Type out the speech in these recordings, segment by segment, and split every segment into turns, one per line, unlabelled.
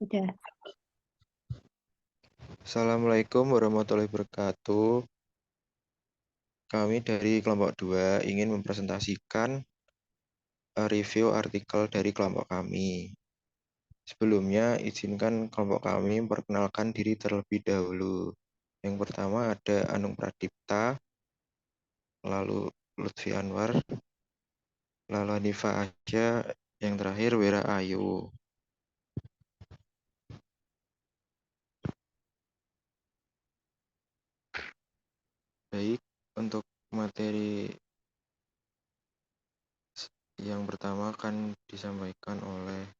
Udah.
Assalamualaikum warahmatullahi wabarakatuh. Kami dari kelompok 2 ingin mempresentasikan review artikel dari kelompok kami. Sebelumnya, izinkan kelompok kami memperkenalkan diri terlebih dahulu. Yang pertama ada Anung Pradipta, lalu Lutfi Anwar, lalu Hanifa Asya, yang terakhir Wera Ayu. Baik, untuk materi yang pertama akan disampaikan oleh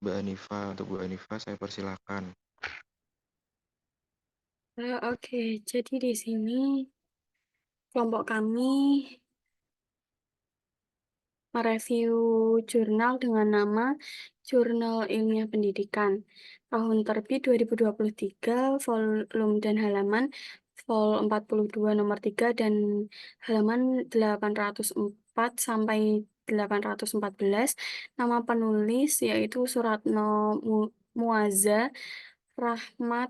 Mbak Hanifa. Untuk Mbak Hanifa, saya persilakan.
Oke, jadi di sini kelompok kami mereview jurnal dengan nama Jurnal Ilmiah Pendidikan tahun terbit 2023, volume dan halaman vol 42 nomor 3 dan halaman 804 sampai 814. Nama penulis yaitu Suratno Muazza Rahmat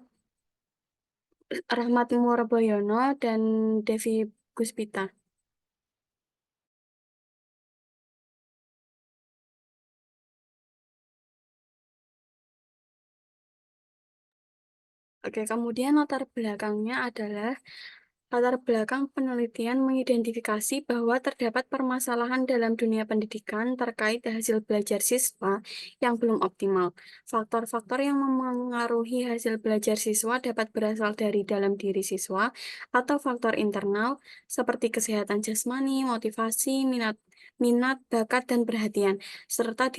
Murboyono dan Devi Puspita. Oke, kemudian latar belakangnya adalah latar belakang penelitian mengidentifikasi bahwa terdapat permasalahan dalam dunia pendidikan terkait hasil belajar siswa yang belum optimal. Faktor-faktor yang memengaruhi hasil belajar siswa dapat berasal dari dalam diri siswa atau faktor internal seperti kesehatan jasmani, motivasi, minat, bakat, dan perhatian, serta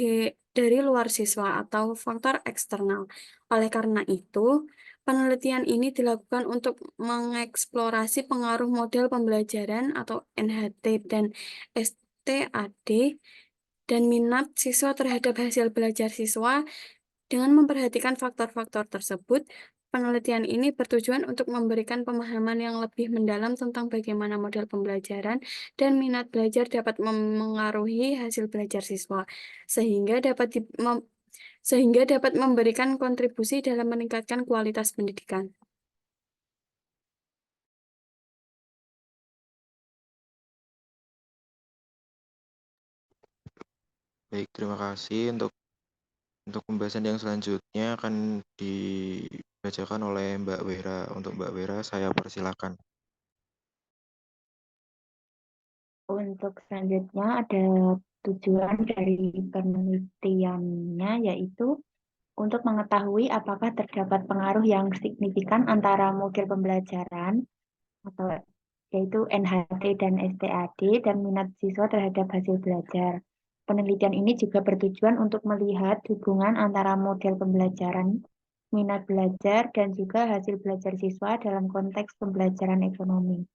dari luar siswa atau faktor eksternal. Oleh karena itu, penelitian ini dilakukan untuk mengeksplorasi pengaruh model pembelajaran atau NHT dan STAD dan minat siswa terhadap hasil belajar siswa. Dengan memperhatikan faktor-faktor tersebut, penelitian ini bertujuan untuk memberikan pemahaman yang lebih mendalam tentang bagaimana model pembelajaran dan minat belajar dapat memengaruhi hasil belajar siswa, sehingga dapat memberikan kontribusi dalam meningkatkan kualitas pendidikan.
Baik, terima kasih. Untuk pembahasan yang selanjutnya akan dibacakan oleh Mbak Wera. Untuk Mbak Wera, saya persilakan.
Untuk selanjutnya ada tujuan dari penelitiannya yaitu untuk mengetahui apakah terdapat pengaruh yang signifikan antara model pembelajaran atau yaitu NHT dan STAD dan minat siswa terhadap hasil belajar. Penelitian ini juga bertujuan untuk melihat hubungan antara model pembelajaran, minat belajar, dan juga hasil belajar siswa dalam konteks pembelajaran ekonomi.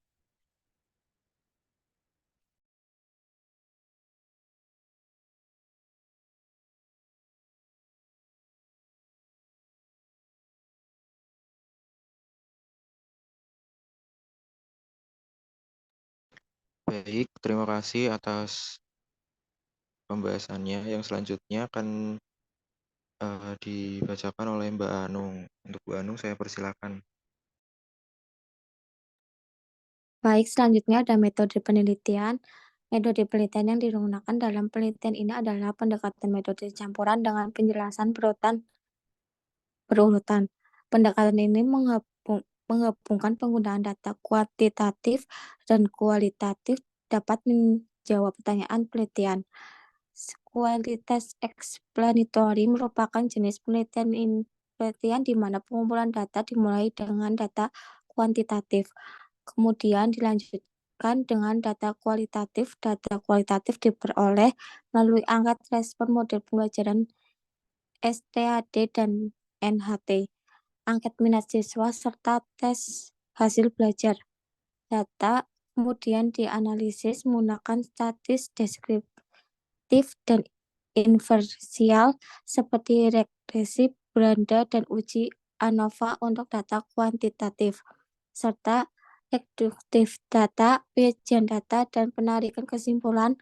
Baik, terima kasih atas pembahasannya. Yang selanjutnya akan dibacakan oleh Mbak Anung. Untuk Mbak Anung, saya persilakan.
Baik, selanjutnya ada metode penelitian. Metode penelitian yang digunakan dalam penelitian ini adalah pendekatan metode campuran dengan penjelasan berurutan. Pendekatan ini menggabungkan penggunaan data kuantitatif dan kualitatif dapat menjawab pertanyaan penelitian. Kualitas explanatory merupakan jenis penelitian di mana pengumpulan data dimulai dengan data kuantitatif, kemudian dilanjutkan dengan data kualitatif. Data kualitatif diperoleh melalui angka respon model pembelajaran STAD dan NHT, angket minat siswa, serta tes hasil belajar. Data kemudian dianalisis menggunakan statis deskriptif dan inversial seperti regresi Branda dan uji ANOVA untuk data kuantitatif, serta reduktif data, penyajian data, dan penarikan kesimpulan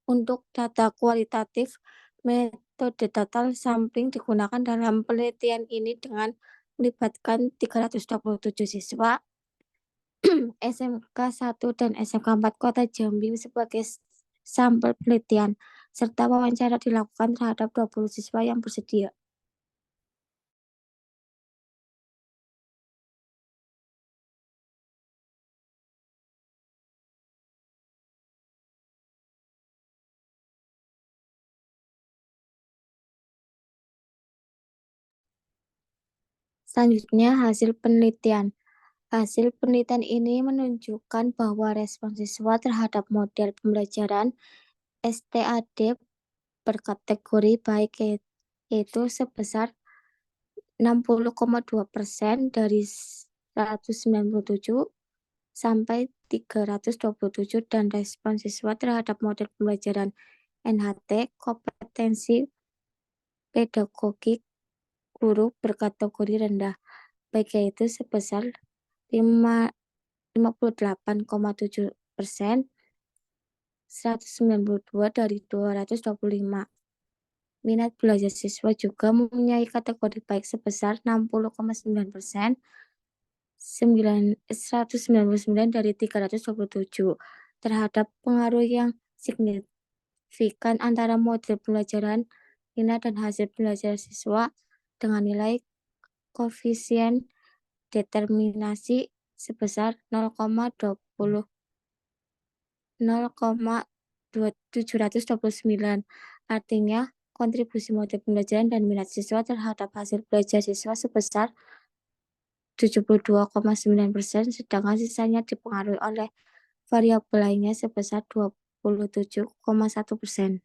untuk data kualitatif. metode total sampling digunakan dalam penelitian ini dengan melibatkan 327 siswa SMK 1 dan SMK 4 Kota Jambi sebagai sampel penelitian, serta wawancara dilakukan terhadap 20 siswa yang bersedia. Selanjutnya, hasil penelitian. Hasil penelitian ini menunjukkan bahwa respon siswa terhadap model pembelajaran STAD berkategori baik yaitu sebesar 60,2% dari 197 sampai 327 dan respon siswa terhadap model pembelajaran NHT kompetensi pedagogik guru berkategori rendah baik yaitu sebesar 58,7%, 192 dari 225. Minat belajar siswa juga mempunyai kategori baik sebesar 60,9%, 199 dari 327. Terhadap pengaruh yang signifikan antara model pembelajaran minat dan hasil belajar siswa dengan nilai koefisien determinasi sebesar 0,729. Artinya, kontribusi model pembelajaran dan minat siswa terhadap hasil belajar siswa sebesar 72,9%, sedangkan sisanya dipengaruhi oleh variabel lainnya sebesar 27,1%.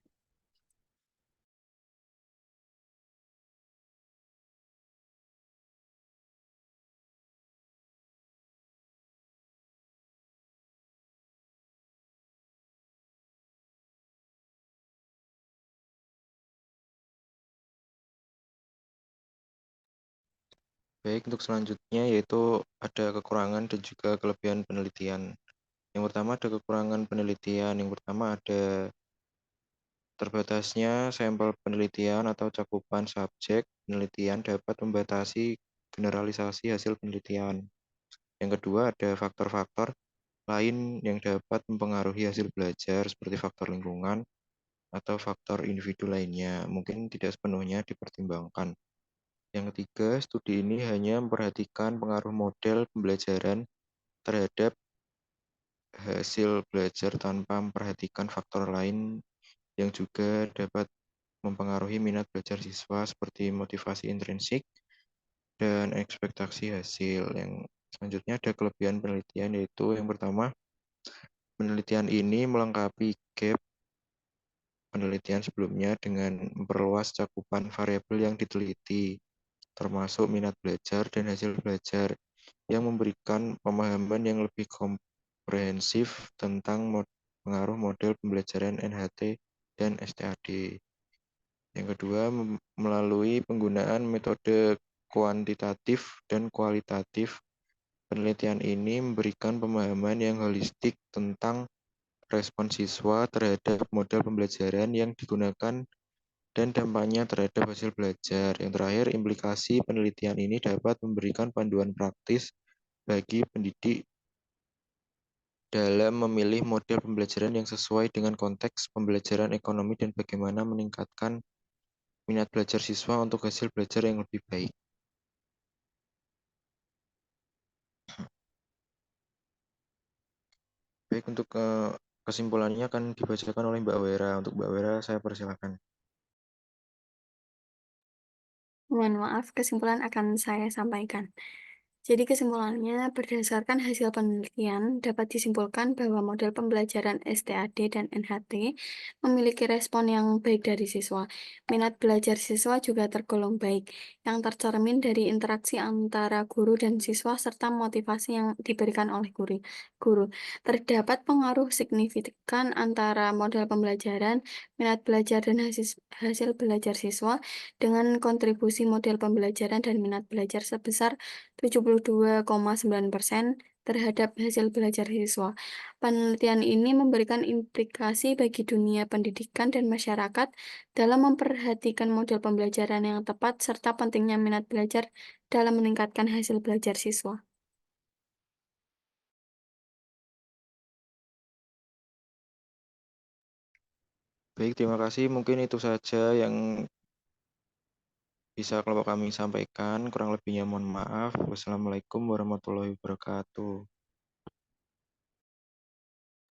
Baik, untuk selanjutnya yaitu ada kekurangan dan juga kelebihan penelitian. Yang pertama ada kekurangan penelitian. Yang pertama ada terbatasnya sampel penelitian atau cakupan subjek penelitian dapat membatasi generalisasi hasil penelitian. Yang kedua ada faktor-faktor lain yang dapat mempengaruhi hasil belajar seperti faktor lingkungan atau faktor individu lainnya, mungkin tidak sepenuhnya dipertimbangkan. Yang ketiga, studi ini hanya memperhatikan pengaruh model pembelajaran terhadap hasil belajar tanpa memperhatikan faktor lain yang juga dapat mempengaruhi minat belajar siswa seperti motivasi intrinsik dan ekspektasi hasil. Yang selanjutnya ada kelebihan penelitian yaitu yang pertama, penelitian ini melengkapi gap penelitian sebelumnya dengan memperluas cakupan variabel yang diteliti, termasuk minat belajar dan hasil belajar, yang memberikan pemahaman yang lebih komprehensif tentang pengaruh model pembelajaran NHT dan STAD. Yang kedua, melalui penggunaan metode kuantitatif dan kualitatif, penelitian ini memberikan pemahaman yang holistik tentang respon siswa terhadap model pembelajaran yang digunakan dan dampaknya terhadap hasil belajar. Yang terakhir, implikasi penelitian ini dapat memberikan panduan praktis bagi pendidik dalam memilih model pembelajaran yang sesuai dengan konteks pembelajaran ekonomi dan bagaimana meningkatkan minat belajar siswa untuk hasil belajar yang lebih baik. Baik, untuk kesimpulannya akan dibacakan oleh Mbak Wera. Untuk Mbak Wera, saya persilakan.
Mohon maaf, kesimpulan akan saya sampaikan. Jadi kesimpulannya, berdasarkan hasil penelitian, dapat disimpulkan bahwa model pembelajaran STAD dan NHT memiliki respon yang baik dari siswa. Minat belajar siswa juga tergolong baik, yang tercermin dari interaksi antara guru dan siswa serta motivasi yang diberikan oleh guru. Terdapat pengaruh signifikan antara model pembelajaran, minat belajar, dan hasil belajar siswa dengan kontribusi model pembelajaran dan minat belajar sebesar 72,9%, terhadap hasil belajar siswa. Penelitian ini memberikan implikasi bagi dunia pendidikan dan masyarakat dalam memperhatikan model pembelajaran yang tepat serta pentingnya minat belajar dalam meningkatkan hasil belajar siswa.
Baik, terima kasih. Mungkin itu saja yang bisa kelompok kami sampaikan. Kurang lebihnya mohon maaf. Wassalamualaikum warahmatullahi wabarakatuh.